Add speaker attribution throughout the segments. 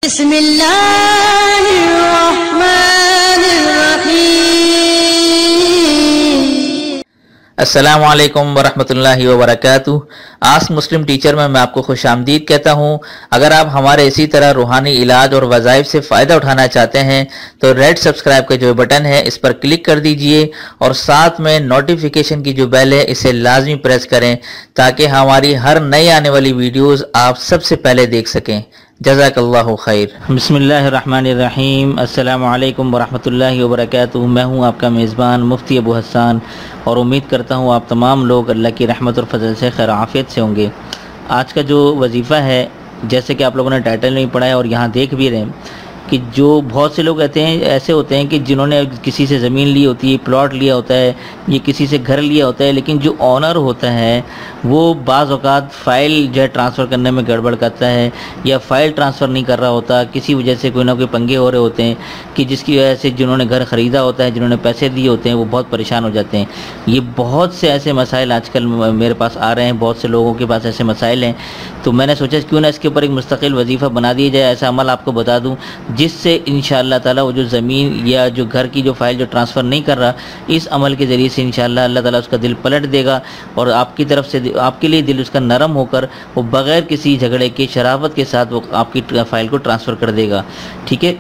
Speaker 1: بسم اللہ الرحمن الرحیم۔
Speaker 2: السلام علیکم ورحمۃ اللہ وبرکاتہ۔ آسک مسلم ٹیچر میں آپ کو خوش آمدید کہتا ہوں۔ اگر آپ ہمارے اسی طرح روحانی علاج اور وظائف سے فائدہ اٹھانا چاہتے ہیں تو ریڈ سبسکرائب کا جو بٹن ہے اس پر کلک کر دیجئے اور ساتھ میں نوٹیفیکیشن کی جو بیل ہے اسے لازمی پریس کریں تاکہ ہماری ہر نئی آنے والی ویڈیوز آپ سب سے پہلے دیکھ سکیں۔ JazakAllah O Khair۔ بسم اللہ الرحمن الرحیم۔ السلام علیکم ورحمۃ اللہ وبرکاتہ۔ میں ہوں آپ کا میزبان مفتی ابو حسان اور امید کرتا ہوں آپ تمام لوگ اللہ کی رحمت اور فضل سے خیر عافیت سے ہوں گے۔ آج کا جو وظیفہ ہے جیسے کہ آپ لوگوں نے ٹائٹل نہیں پڑھا ہے اور یہاں دیکھ بھی رہے ہیں کہ جو بہت سے لوگ کہتے ہیں ایسے ہوتے ہیں کہ جنہوں نے کسی سے زمین لی ہوتی ہے، پلاٹ لیا ہوتا ہے، یہ کسی سے گھر لیا ہوتا ہے، لیکن جو آنر ہوتا ہے وہ بعض اوقات فائل جو ہے ٹرانسفر کرنے میں گڑبڑ کرتا ہے یا فائل ٹرانسفر نہیں کر رہا ہوتا، کسی وجہ سے کوئی نہ کوئی پنگے ہو رہے ہوتے ہیں کہ جس کی وجہ سے جنہوں نے گھر خریدا ہوتا ہے، جنہوں نے پیسے دیے ہوتے ہیں وہ بہت پریشان ہو جاتے ہیں۔ یہ بہت سے ایسے مسائل آج کل میرے پاس آ رہے ہیں، بہت سے لوگوں کے پاس ایسے مسائل ہیں، تو میں نے سوچا کیوں نہ اس کے اوپر ایک مستقل وظیفہ بنا دیا جائے، ایسا عمل آپ کو بتا دوں جس سے انشاءاللہ تعالیٰ وہ جو زمین یا جو گھر کی جو فائل جو ٹرانسفر نہیں کر رہا، اس عمل کے ذریعے سے انشاءاللہ اللہ تعالیٰ اس کا دل پلٹ دے گا اور آپ کی طرف سے آپ کے لیے دل اس کا نرم ہو کر وہ بغیر کسی جھگڑے کے شرافت کے ساتھ وہ آپ کی فائل کو ٹرانسفر کر دے گا۔ ٹھیک ہے،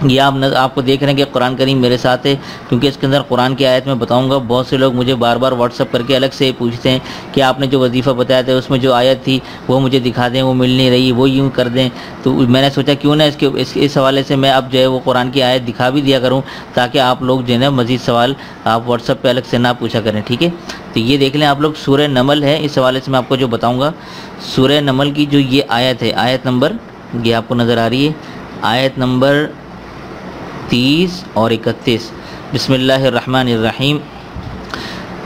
Speaker 2: یہ آپ کو دیکھ رہے ہیں کہ قرآن کریم میرے ساتھ ہے، کیونکہ اس کے اندر قرآن کی آیت میں بتاؤں گا۔ بہت سے لوگ مجھے بار بار واٹس اپ کر کے الگ سے پوچھتے ہیں کہ آپ نے جو وظیفہ بتایا تھا اس میں جو آیت تھی وہ مجھے دکھا دیں، وہ مل نہیں رہی، وہ یوں کر دیں۔ تو میں نے سوچا کیوں نہ اس حوالے سے میں اب جو ہے وہ قرآن کی آیت دکھا بھی دیا کروں تاکہ آپ لوگ جو ہے نا مزید سوال آپ واٹس اپ پہ الگ سے نہ پوچھا کریں۔ ٹھیک ہے، تو یہ دیکھ لیں آپ لوگ، سورہ نمل ہے، اس حوالے سے میں آپ کو جو بتاؤں گا سورہ نمل کی جو یہ آیت ہے، آیت نمبر یہ آپ کو نظر آ رہی ہے، آیت نمبر 30 اور 31۔ بسم اللہ الرحمن الرحیم۔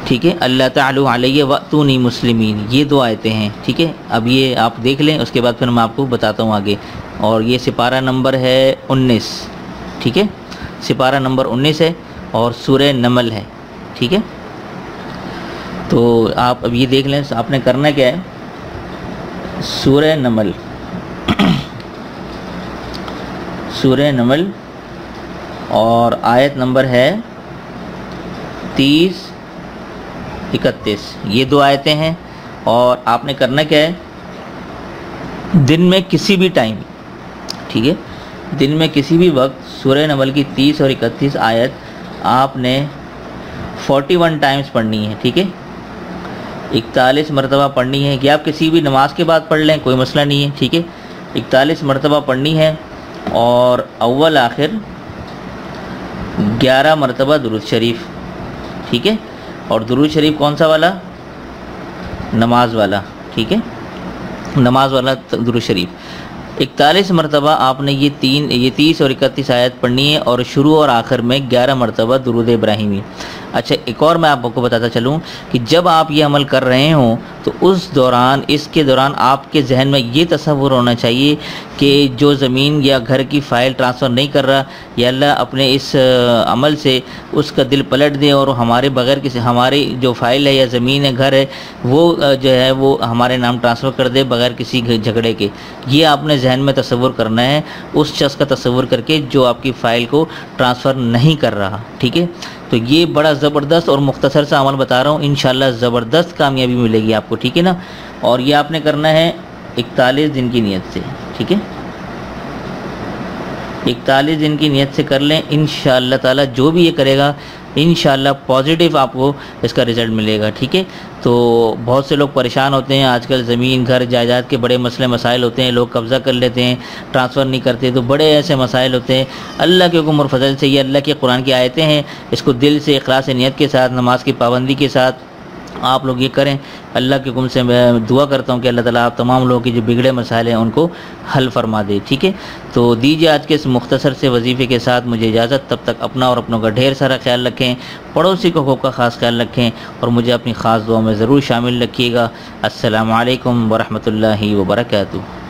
Speaker 2: ٹھیک ہے، اللہ تعالی علیہ واتونی مسلمین، یہ دو آیتیں ہیں۔ ٹھیک ہے، اب یہ آپ دیکھ لیں، اس کے بعد پھر میں آپ کو بتاتا ہوں آگے۔ اور یہ سپارہ نمبر ہے 19۔ ٹھیک ہے، سپارہ نمبر 19 ہے اور سورہ نمل ہے۔ ٹھیک ہے، تو آپ اب یہ دیکھ لیں آپ نے کرنا کیا ہے۔ سورہ نمل، سورہ نمل اور آیت نمبر ہے 30 31، یہ دو آیتیں ہیں اور آپ نے کرنا کیا ہے، دن میں کسی بھی ٹائم، ٹھیک ہے، دن میں کسی بھی وقت سورہ نمل کی 30 اور 31 آیت آپ نے 41 ٹائمز پڑھنی ہے۔ ٹھیک ہے، 41 مرتبہ پڑھنی ہے، کہ آپ کسی بھی نماز کے بعد پڑھ لیں، کوئی مسئلہ نہیں ہے۔ ٹھیک ہے، 41 مرتبہ پڑھنی ہے اور اول آخر 11 مرتبہ درود شریف۔ ٹھیک ہے، اور درود شریف کون سا والا؟ نماز والا۔ ٹھیک ہے، نماز والا درود شریف 41 مرتبہ آپ نے یہ 30 اور 31 آیت پڑھنی ہے اور شروع اور آخر میں 11 مرتبہ درود ابراہیمی۔ اچھا، ایک اور میں آپ کو بتاتا چلوں کہ جب آپ یہ عمل کر رہے ہوں تو اس کے دوران آپ کے ذہن میں یہ تصور ہونا چاہیے کہ جو زمین یا گھر کی فائل ٹرانسفر نہیں کر رہا، یا اللہ اپنے اس عمل سے اس کا دل پلٹ دے اور ہمارے بغیر ہماری جو فائل ہے یا زمین ہے، گھر ہے، وہ جو ہے وہ ہمارے نام ٹرانسفر کر دے بغیر کسی جھگڑے کے۔ یہ آپ نے ذہن میں تصور کرنا ہے، اس شخص کا تصور کر کے جو آپ کی فائل کو ٹرانسفر نہیں کر رہا۔ ٹھیک ہے، تو یہ بڑا زبردست اور مختصر سا عمل بتا رہا ہوں، انشاءاللہ زبردست کامیابی ملے گی آپ کو۔ ٹھیک ہے نا، اور یہ آپ نے کرنا ہے 41 دن کی نیت سے۔ ٹھیک ہے، 41 دن کی نیت سے کر لیں، انشاءاللہ تعالی جو بھی یہ کرے گا انشاءاللہ پازیٹیو آپ کو اس کا رزلٹ ملے گا۔ ٹھیک ہے، تو بہت سے لوگ پریشان ہوتے ہیں آج کل، زمین گھر جائیداد کے بڑے مسئلے مسائل ہوتے ہیں، لوگ قبضہ کر لیتے ہیں، ٹرانسفر نہیں کرتے، تو بڑے ایسے مسائل ہوتے ہیں۔ اللہ کے حکم اور فضل سے یہ اللہ کے قرآن کی آیتیں ہیں، اس کو دل سے اخلاص نیت کے ساتھ، نماز کی پابندی کے ساتھ آپ لوگ یہ کریں۔ اللہ کے حکم سے میں دعا کرتا ہوں کہ اللہ تعالیٰ آپ تمام لوگوں کی جو بگڑے مسائل ہیں ان کو حل فرما دے۔ ٹھیک ہے، تو دیجیے آج کے اس مختصر سے وظیفے کے ساتھ مجھے اجازت، تب تک اپنا اور اپنوں کا ڈھیر سارا خیال رکھیں، پڑوسی کو حقوق کا خاص خیال رکھیں اور مجھے اپنی خاص دعا میں ضرور شامل رکھیے گا۔ السلام علیکم ورحمۃ اللہ وبرکاتہ۔